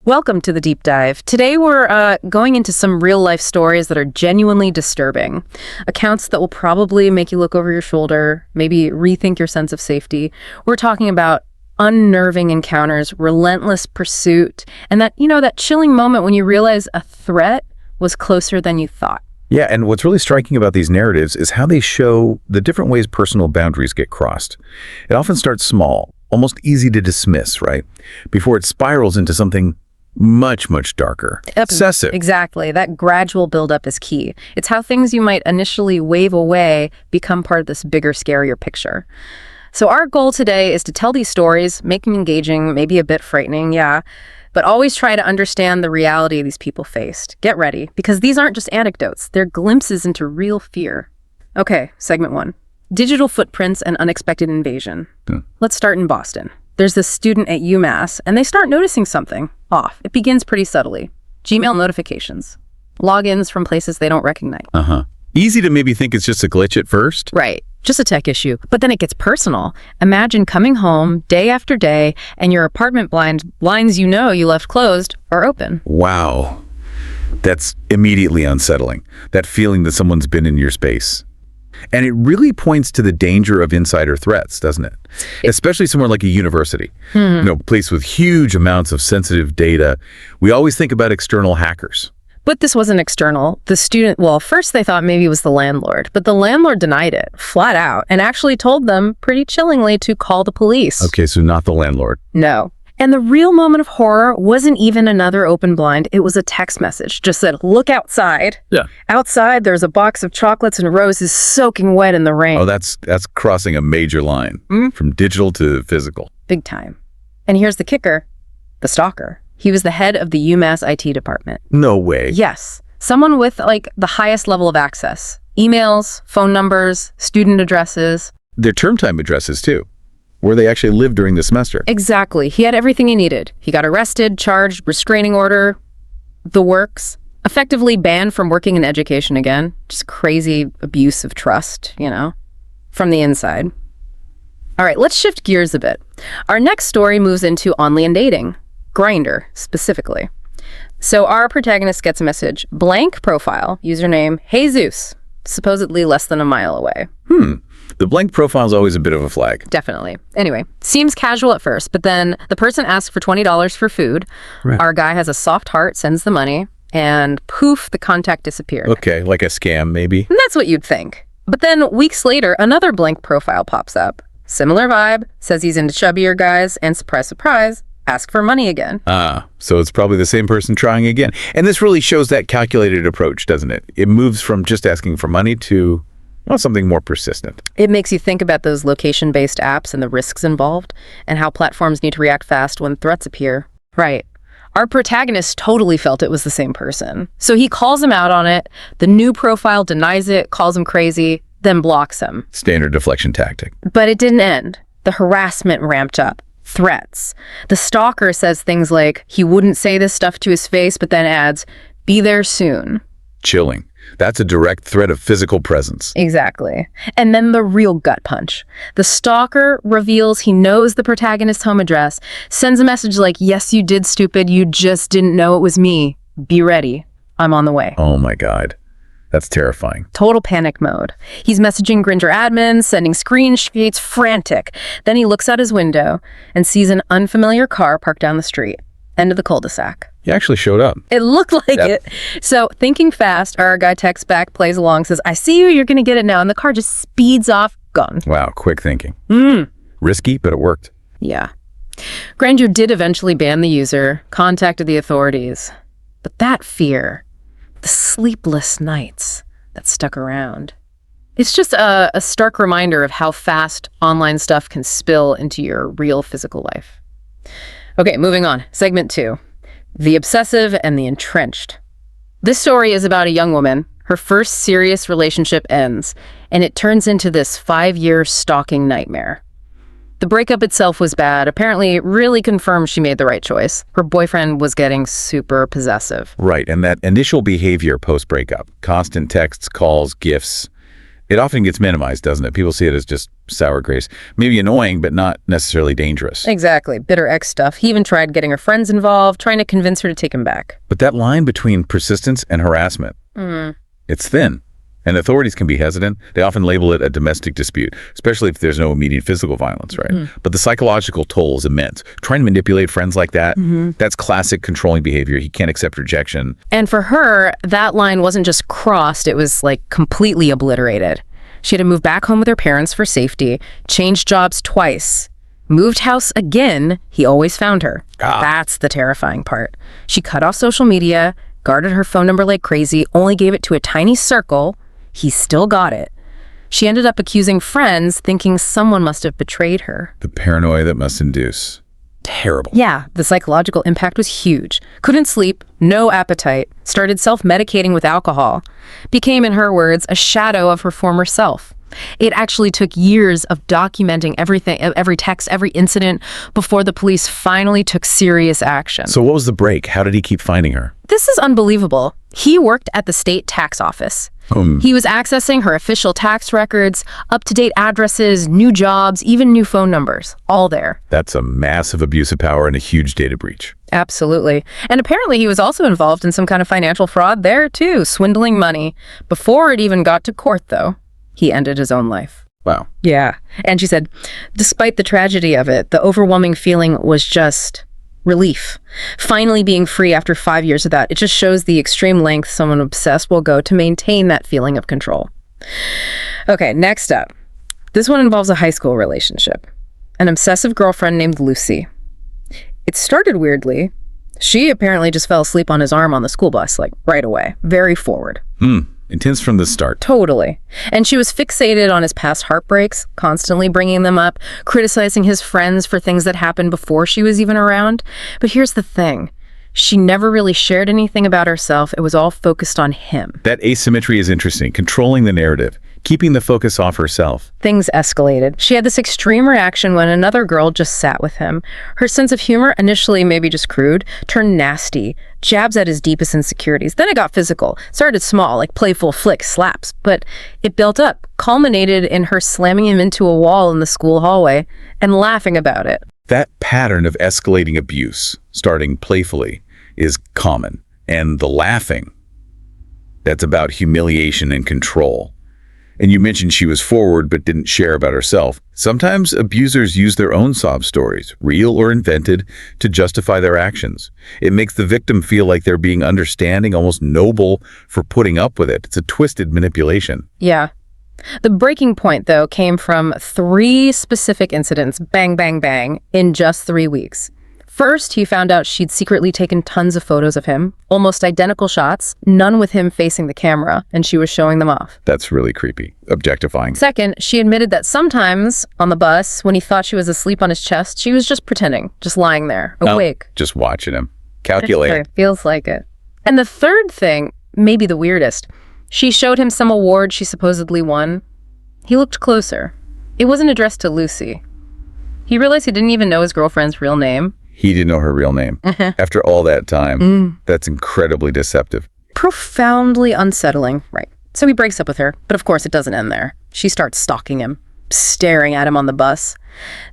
Welcome to the deep dive. Today we're going into some real-life stories that are genuinely disturbing. Accounts that will probably make you look over your shoulder, maybe rethink your sense of safety. We're talking about unnerving encounters, relentless pursuit, and that chilling moment when you realize a threat was closer than you thought. Yeah, and what's really striking about these narratives is how they show the different ways personal boundaries get crossed. It often starts small, almost easy to dismiss, right? Before it spirals into something much, much darker. Obsessive. Exactly. That gradual buildup is key. It's how things you might initially wave away become part of this bigger, scarier picture. So our goal today is to tell these stories, make them engaging, maybe a bit frightening, yeah, but always try to understand the reality these people faced. Get ready, because these aren't just anecdotes. They're glimpses into real fear. Okay, segment 1. Digital footprints and unexpected invasion. Let's start in Boston. There's this student at UMass, and they start noticing something off. It begins pretty subtly. Gmail notifications. Logins from places they don't recognize. Easy to maybe think it's just a glitch at first. Right. Just a tech issue. But then it gets personal. Imagine coming home day after day, and your apartment blinds you left closed are open. Wow. That's immediately unsettling. That feeling that someone's been in your space. And it really points to the danger of insider threats, doesn't it? Especially somewhere like a university, place with huge amounts of sensitive data. We always think about external hackers. But this wasn't external. The student, first they thought maybe it was the landlord, but the landlord denied it flat out and actually told them pretty chillingly to call the police. Okay, so not the landlord. No. And the real moment of horror wasn't even another open blind. It was a text message. Just said, look outside. Yeah. Outside, there's a box of chocolates and roses soaking wet in the rain. Oh, that's crossing a major line from digital to physical. Big time. And here's the kicker. The stalker. He was the head of the UMass IT department. No way. Yes. Someone with the highest level of access. Emails, phone numbers, student addresses. Their term time addresses too, where they actually lived during the semester. Exactly. He had everything he needed. He got arrested, charged, restraining order, the works. Effectively banned from working in education again. Just crazy abuse of trust, from the inside. All right, let's shift gears a bit. Our next story moves into online dating. Grindr, specifically. So our protagonist gets a message. Blank profile, username, Jesus, supposedly less than a mile away. The blank profile is always a bit of a flag. Definitely. Anyway, seems casual at first, but then the person asks for $20 for food. Right. Our guy has a soft heart, sends the money, and poof, the contact disappeared. Okay, like a scam maybe? And that's what you'd think. But then weeks later, another blank profile pops up. Similar vibe, says he's into chubbier guys, and surprise, surprise, ask for money again. So it's probably the same person trying again. And this really shows that calculated approach, doesn't it? It moves from just asking for money to something more persistent. It makes you think about those location-based apps and the risks involved, and how platforms need to react fast when threats appear. Right. Our protagonist totally felt it was the same person. So he calls him out on it. The new profile denies it, calls him crazy, then blocks him. Standard deflection tactic. But it didn't end. The harassment ramped up. Threats. The stalker says things like he wouldn't say this stuff to his face, but then adds, be there soon. Chilling. That's a direct threat of physical presence. Exactly. And then the real gut punch. The stalker reveals he knows the protagonist's home address, sends a message like, yes, you did, stupid. You just didn't know it was me. Be ready. I'm on the way. Oh my God. That's terrifying. Total panic mode. He's messaging Grindr admins, sending screenshots, frantic. Then he looks out his window and sees an unfamiliar car parked down the street. End of the cul-de-sac. He actually showed up. It looked like it. So thinking fast, our guy texts back, plays along, says, I see you, you're going to get it now. And the car just speeds off, gone. Wow, quick thinking. Risky, but it worked. Yeah. Grindr did eventually ban the user, contacted the authorities. But that fear, the sleepless nights that stuck around, it's just a stark reminder of how fast online stuff can spill into your real physical life. Okay, moving on. Segment 2. The obsessive and the entrenched. This story is about a young woman. Her first serious relationship ends, and it turns into this 5-year stalking nightmare. The breakup itself was bad. Apparently, it really confirmed she made the right choice. Her boyfriend was getting super possessive. Right, and that initial behavior post-breakup, constant texts, calls, gifts, It often gets minimized, doesn't it? People see it as just sour grapes. Maybe annoying, but not necessarily dangerous. Exactly. Bitter ex stuff. He even tried getting her friends involved, trying to convince her to take him back. But that line between persistence and harassment, it's thin. And authorities can be hesitant. They often label it a domestic dispute, especially if there's no immediate physical violence, right? But the psychological toll is immense. Trying to manipulate friends like that, that's classic controlling behavior. He can't accept rejection. And for her, that line wasn't just crossed, it was like completely obliterated. She had to move back home with her parents for safety, changed jobs twice, moved house again. He always found her. That's the terrifying part. She cut off social media, guarded her phone number like crazy, only gave it to a tiny circle. He still got it. She ended up accusing friends, thinking someone must have betrayed her. The paranoia that must induce. Terrible. Yeah, the psychological impact was huge. Couldn't sleep, no appetite, started self-medicating with alcohol. Became, in her words, a shadow of her former self. It actually took years of documenting everything, every text, every incident, before the police finally took serious action. So what was the break? How did he keep finding her? This is unbelievable. He worked at the state tax office. He was accessing her official tax records, up-to-date addresses, new jobs, even new phone numbers, all there. That's a massive abuse of power and a huge data breach. Absolutely. And apparently he was also involved in some kind of financial fraud there, too, swindling money. Before it even got to court, though, he ended his own life. Wow. Yeah. And she said, despite the tragedy of it, the overwhelming feeling was just relief. Finally being free after 5 years of that. It just shows the extreme length someone obsessed will go to maintain that feeling of control. Okay, next up. This one involves a high school relationship. An obsessive girlfriend named Lucy. It started weirdly. She apparently just fell asleep on his arm on the school bus, like right away. Very forward. Intense from the start. Totally. And she was fixated on his past heartbreaks, constantly bringing them up, criticizing his friends for things that happened before she was even around. But here's the thing. She never really shared anything about herself. It was all focused on him. That asymmetry is interesting. Controlling the narrative. Keeping the focus off herself. Things escalated. She had this extreme reaction when another girl just sat with him. Her sense of humor, initially maybe just crude, turned nasty. Jabs at his deepest insecurities. Then it got physical. Started small, like playful flicks, slaps. But it built up, culminated in her slamming him into a wall in the school hallway and laughing about it. That pattern of escalating abuse, starting playfully, is common. And the laughing, that's about humiliation and control. And you mentioned she was forward but didn't share about herself. Sometimes abusers use their own sob stories, real or invented, to justify their actions. It makes the victim feel like they're being understanding, almost noble for putting up with it. It's a twisted manipulation. Yeah. The breaking point, though, came from 3 specific incidents, bang, bang, bang, in just 3 weeks. First, he found out she'd secretly taken tons of photos of him, almost identical shots, none with him facing the camera, and she was showing them off. That's really creepy. Objectifying. Second, she admitted that sometimes, on the bus, when he thought she was asleep on his chest, she was just pretending, just lying there, awake. Just watching him. Calculating. Feels like it. And the third thing, maybe the weirdest, she showed him some award she supposedly won. He looked closer. It wasn't addressed to Lucy. He realized he didn't even know his girlfriend's real name. He didn't know her real name. After all that time, that's incredibly deceptive. Profoundly unsettling, right. So he breaks up with her, but of course it doesn't end there. She starts stalking him, staring at him on the bus.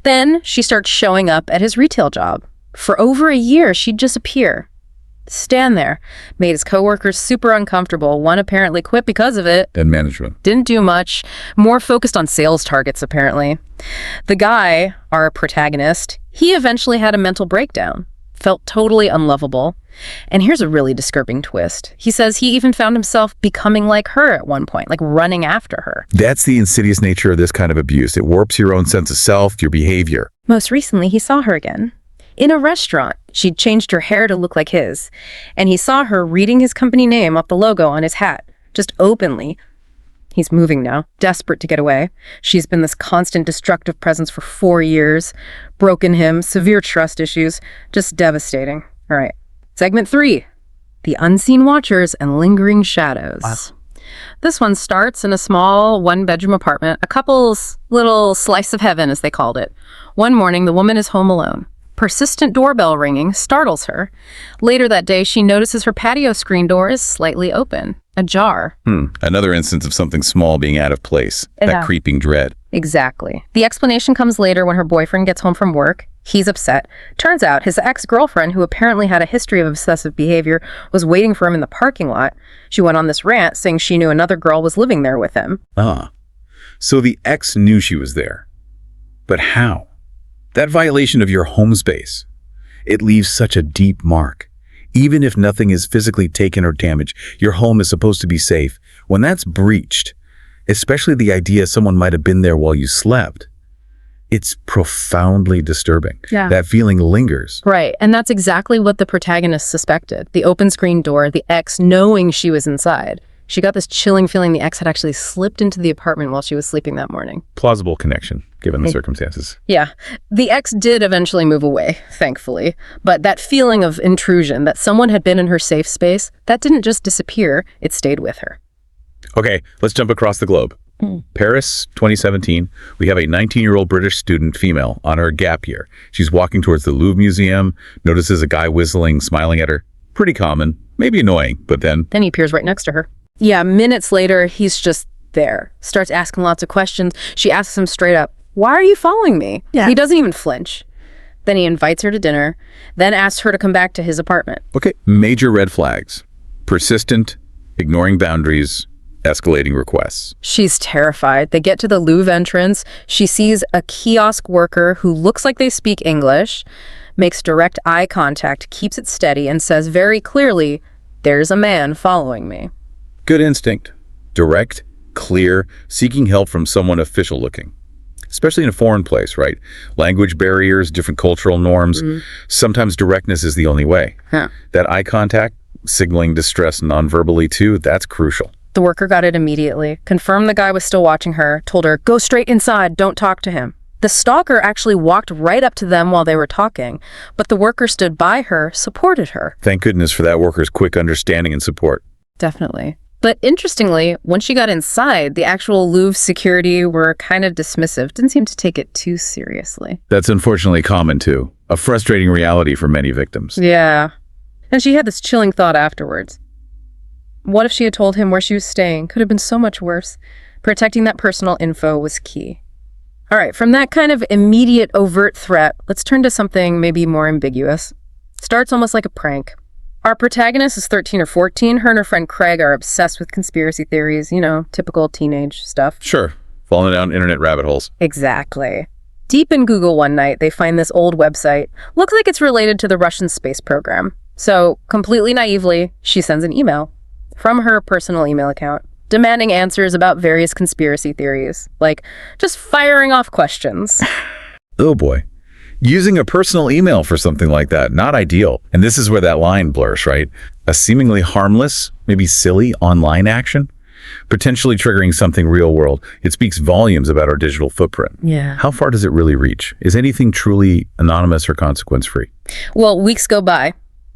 Then she starts showing up at his retail job. For over a year, she'd just appear, stand there, made his coworkers super uncomfortable. One apparently quit because of it. And management. Didn't do much, more focused on sales targets, apparently. The guy, our protagonist, he eventually had a mental breakdown, felt totally unlovable. And here's a really disturbing twist. He says he even found himself becoming like her at one point, like running after her. That's the insidious nature of this kind of abuse. It warps your own sense of self, your behavior. Most recently, he saw her again. In a restaurant, she'd changed her hair to look like his, and he saw her reading his company name off the logo on his hat, just openly. He's moving now, desperate to get away. She's been this constant destructive presence for 4 years, broken him, severe trust issues, just devastating. All right, segment 3, the unseen watchers and lingering shadows. Wow. This one starts in a small 1-bedroom apartment, a couple's little slice of heaven, as they called it. One morning, the woman is home alone. Persistent doorbell ringing startles her. Later that day, she notices her patio screen door is slightly open. Ajar. Another instance of something small being out of place. Yeah. That creeping dread. Exactly. The explanation comes later when her boyfriend gets home from work. He's upset. Turns out his ex-girlfriend, who apparently had a history of obsessive behavior, was waiting for him in the parking lot. She went on this rant saying she knew another girl was living there with him. So the ex knew she was there. But how? That violation of your home space. It leaves such a deep mark. Even if nothing is physically taken or damaged, your home is supposed to be safe. When that's breached, especially the idea someone might have been there while you slept, it's profoundly disturbing. Yeah. That feeling lingers. Right, and that's exactly what the protagonist suspected. The open screen door, the ex knowing she was inside. She got this chilling feeling the ex had actually slipped into the apartment while she was sleeping that morning. Plausible connection, given the circumstances. Yeah. The ex did eventually move away, thankfully. But that feeling of intrusion, that someone had been in her safe space, that didn't just disappear, it stayed with her. Okay, let's jump across the globe. Paris, 2017, we have a 19-year-old British student, female, on her gap year. She's walking towards the Louvre Museum, notices a guy whistling, smiling at her. Pretty common, maybe annoying, but then he appears right next to her. Yeah, minutes later, he's just there. Starts asking lots of questions. She asks him straight up, "Why are you following me?" Yeah. He doesn't even flinch. Then he invites her to dinner, then asks her to come back to his apartment. Okay, major red flags. Persistent, ignoring boundaries, escalating requests. She's terrified. They get to the Louvre entrance. She sees a kiosk worker who looks like they speak English, makes direct eye contact, keeps it steady, and says very clearly, "There's a man following me." Good instinct. Direct, clear, seeking help from someone official looking. Especially in a foreign place, right? Language barriers, different cultural norms. Sometimes directness is the only way. Huh. That eye contact, signaling distress non-verbally too, that's crucial. The worker got it immediately, confirmed the guy was still watching her, told her, "Go straight inside, don't talk to him." The stalker actually walked right up to them while they were talking, but the worker stood by her, supported her. Thank goodness for that worker's quick understanding and support. Definitely. But interestingly, once she got inside, the actual Louvre security were kind of dismissive, didn't seem to take it too seriously. That's unfortunately common too. A frustrating reality for many victims. Yeah. And she had this chilling thought afterwards. What if she had told him where she was staying? Could have been so much worse. Protecting that personal info was key. All right, from that kind of immediate overt threat, let's turn to something maybe more ambiguous. Starts almost like a prank. Our protagonist is 13 or 14. Her and her friend Craig are obsessed with conspiracy theories, typical teenage stuff. Sure, falling down internet rabbit holes. Exactly. Deep in Google one night, they find this old website. Looks like it's related to the Russian space program. So, completely naively, she sends an email from her personal email account, demanding answers about various conspiracy theories, like just firing off questions. Oh boy. Using a personal email for something like that, not ideal. And this is where that line blurs, right? A seemingly harmless, maybe silly online action, potentially triggering something real world. It speaks volumes about our digital footprint. Yeah. How far does it really reach? Is anything truly anonymous or consequence-free? Well, weeks go by.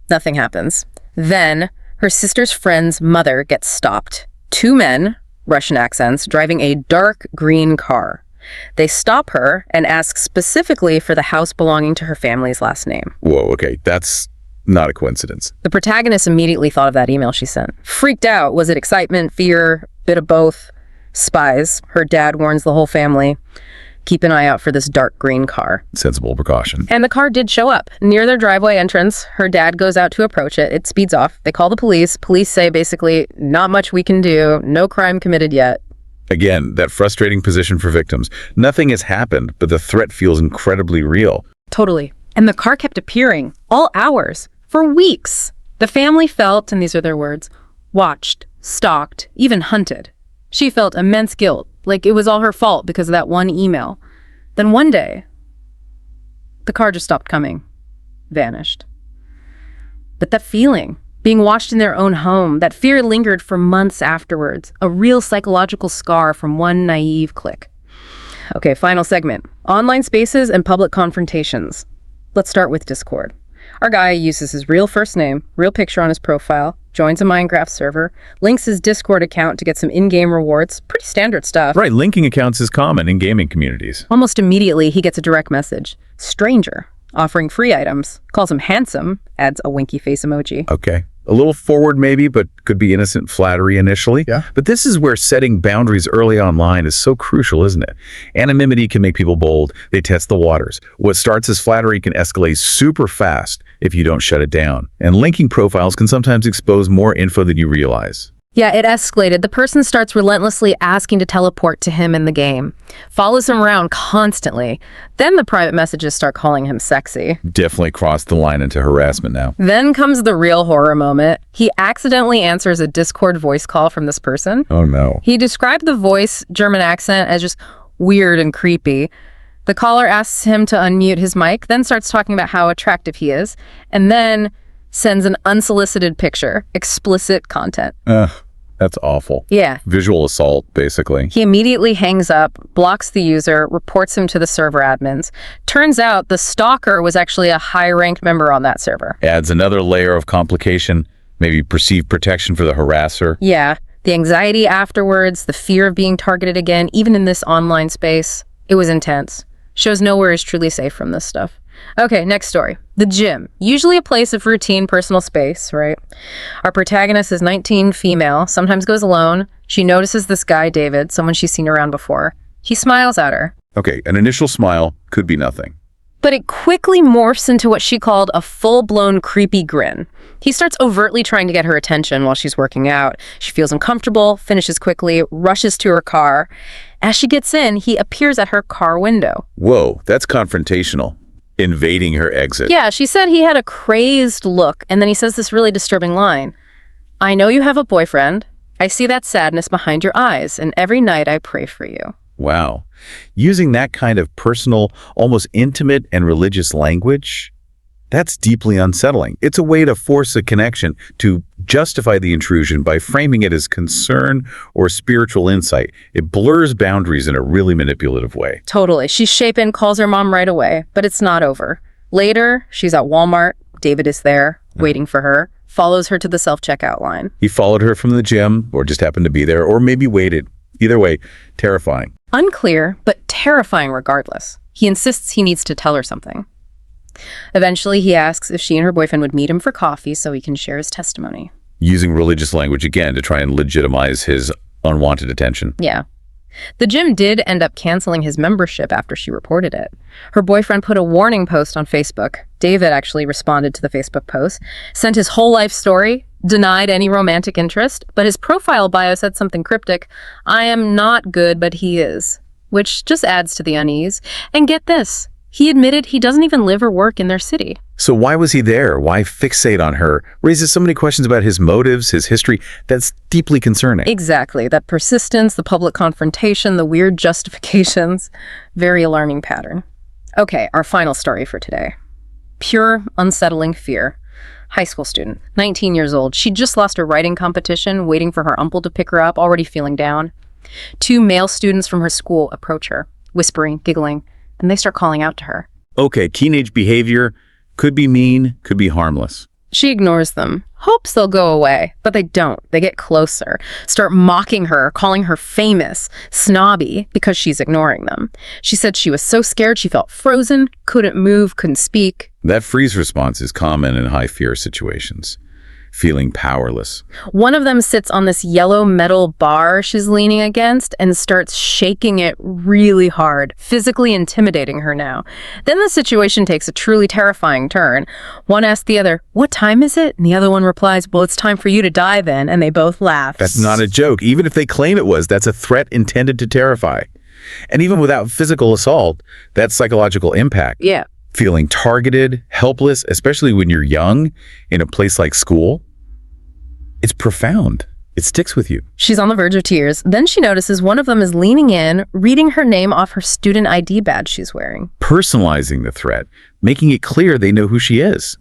Nothing happens. Then, her sister's friend's mother gets stopped. 2 men, Russian accents, driving a dark green car. They stop her and ask specifically for the house belonging to her family's last name. Whoa, okay, that's not a coincidence. The protagonist immediately thought of that email she sent. Freaked out. Was it excitement, fear, bit of both? Spies. Her dad warns the whole family. Keep an eye out for this dark green car. Sensible precaution. And the car did show up. Near their driveway entrance, her dad goes out to approach it. It speeds off. They call the police. Police say basically, not much we can do. No crime committed yet. Again, that frustrating position for victims. Nothing has happened, but the threat feels incredibly real. Totally. And the car kept appearing, all hours, for weeks. The family felt, and these are their words, watched, stalked, even hunted. She felt immense guilt, like it was all her fault because of that one email. Then one day, the car just stopped coming, vanished. But that feeling, being watched in their own home, that fear lingered for months afterwards, a real psychological scar from one naive click. Okay, final segment. Online spaces and public confrontations. Let's start with Discord. Our guy uses his real first name, real picture on his profile, joins a Minecraft server, links his Discord account to get some in-game rewards. Pretty standard stuff. Right, linking accounts is common in gaming communities. Almost immediately, he gets a direct message. Stranger, offering free items, calls him handsome, adds a winky face emoji. Okay, A little forward maybe, but could be innocent flattery initially. Yeah. But this is where setting boundaries early online is so crucial, isn't it? Anonymity can make people bold. They test the waters. What starts as flattery can escalate super fast if you don't shut it down. And linking profiles can sometimes expose more info than you realize. Yeah, it escalated. The person starts relentlessly asking to teleport to him in the game, follows him around constantly. Then the private messages start calling him sexy. Definitely crossed the line into harassment now. Then comes the real horror moment. He accidentally answers a Discord voice call from this person. Oh no. He described the voice, German accent, as just weird and creepy. The caller asks him to unmute his mic, then starts talking about how attractive he is, and then sends an unsolicited picture, explicit content. That's awful. Yeah. Visual assault, basically. He immediately hangs up, blocks the user, reports him to the server admins. Turns out the stalker was actually a high-ranked member on that server. Adds another layer of complication, maybe perceived protection for the harasser. Yeah. The anxiety afterwards, the fear of being targeted again, even in this online space, it was intense. Shows nowhere is truly safe from this stuff. Okay, next story. The gym. Usually a place of routine personal space, right? Our protagonist is 19, female, sometimes goes alone. She notices this guy, David, someone she's seen around before. He smiles at her. Okay, an initial smile could be nothing. But it quickly morphs into what she called a full-blown creepy grin. He starts overtly trying to get her attention while she's working out. She feels uncomfortable, finishes quickly, rushes to her car. As she gets in, he appears at her car window. Whoa, that's confrontational. Invading her exit. Yeah, she said he had a crazed look, and then he says this really disturbing line. I know you have a boyfriend. I see that sadness behind your eyes, and every night I pray for you. Wow. Using that kind of personal, almost intimate and religious language, that's deeply unsettling. It's a way to force a connection, to justify the intrusion by framing it as concern or spiritual insight. It blurs boundaries in a really manipulative way. Totally. She's shapen, calls her mom right away, but it's not over. Later, she's at Walmart. David is there, waiting for her, follows her to the self-checkout line. He followed her from the gym, or just happened to be there, or maybe waited. Either way, terrifying. Unclear, but terrifying regardless. He insists he needs to tell her something. Eventually, he asks if she and her boyfriend would meet him for coffee so he can share his testimony. Using religious language again to try and legitimize his unwanted attention. Yeah. The gym did end up canceling his membership after she reported it. Her boyfriend put a warning post on Facebook. David actually responded to the Facebook post, sent his whole life story, denied any romantic interest, but his profile bio said something cryptic, I am not good, but he is, which just adds to the unease. And get this, he admitted he doesn't even live or work in their city. So why was he there? Why fixate on her? Raises so many questions about his motives, his history. That's deeply concerning. Exactly. That persistence, the public confrontation, the weird justifications. Very alarming pattern. Okay, our final story for today. Pure, unsettling fear. High school student, 19 years old. She just lost her writing competition, waiting for her uncle to pick her up, already feeling down. 2 male students from her school approach her, whispering, giggling, and they start calling out to her. Okay, teenage behavior could be mean, could be harmless. She ignores them, hopes they'll go away, but they don't. They get closer, start mocking her, calling her famous, snobby, because she's ignoring them. She said she was so scared she felt frozen, couldn't move, couldn't speak. That freeze response is common in high fear situations. Feeling powerless. One of them sits on this yellow metal bar she's leaning against and starts shaking it really hard, physically intimidating her now. Then the situation takes a truly terrifying turn. One asks the other, what time is it? And the other one replies, well, it's time for you to die then. And they both laugh. That's not a joke. Even if they claim it was, that's a threat intended to terrify. And even without physical assault, that psychological impact. Yeah. Feeling targeted, helpless, especially when you're young, in a place like school, it's profound. It sticks with you. She's on the verge of tears. Then she notices one of them is leaning in, reading her name off her student ID badge she's wearing. Personalizing the threat, making it clear they know who she is.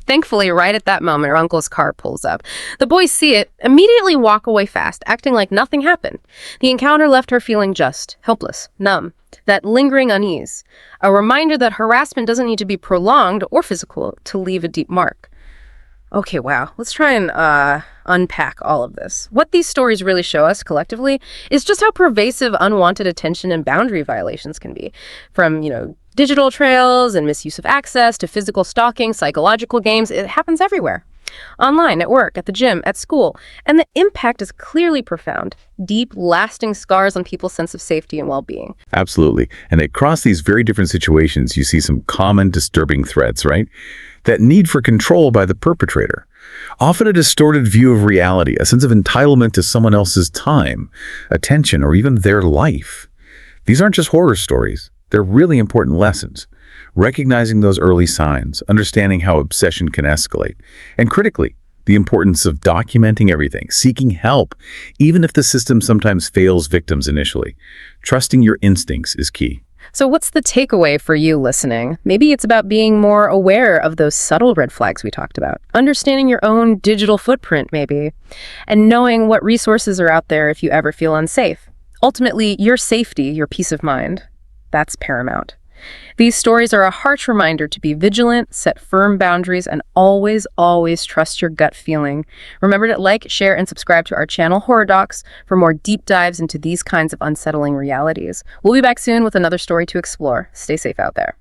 Thankfully, right at that moment, her uncle's car pulls up. The boys see it, immediately walk away fast, acting like nothing happened. The encounter left her feeling just, helpless, numb, that lingering unease. A reminder that harassment doesn't need to be prolonged or physical to leave a deep mark. Okay, wow. Let's try and unpack all of this. What these stories really show us collectively is just how pervasive unwanted attention and boundary violations can be. From, digital trails and misuse of access to physical stalking, psychological games, it happens everywhere. online, at work, at the gym, at school. And the impact is clearly profound. Deep, lasting scars on people's sense of safety and well-being. Absolutely. And across these very different situations, you see some common disturbing threads, right? That need for control by the perpetrator. Often a distorted view of reality, a sense of entitlement to someone else's time, attention, or even their life. These aren't just horror stories. They're really important lessons. Recognizing those early signs, understanding how obsession can escalate, and critically, the importance of documenting everything, seeking help, even if the system sometimes fails victims initially. Trusting your instincts is key. So what's the takeaway for you listening? Maybe it's about being more aware of those subtle red flags we talked about, understanding your own digital footprint maybe, and knowing what resources are out there if you ever feel unsafe. Ultimately, your safety, your peace of mind, that's paramount. These stories are a harsh reminder to be vigilant, set firm boundaries, and always, always trust your gut feeling. Remember to like, share, and subscribe to our channel, Horror Docx, for more deep dives into these kinds of unsettling realities. We'll be back soon with another story to explore. Stay safe out there.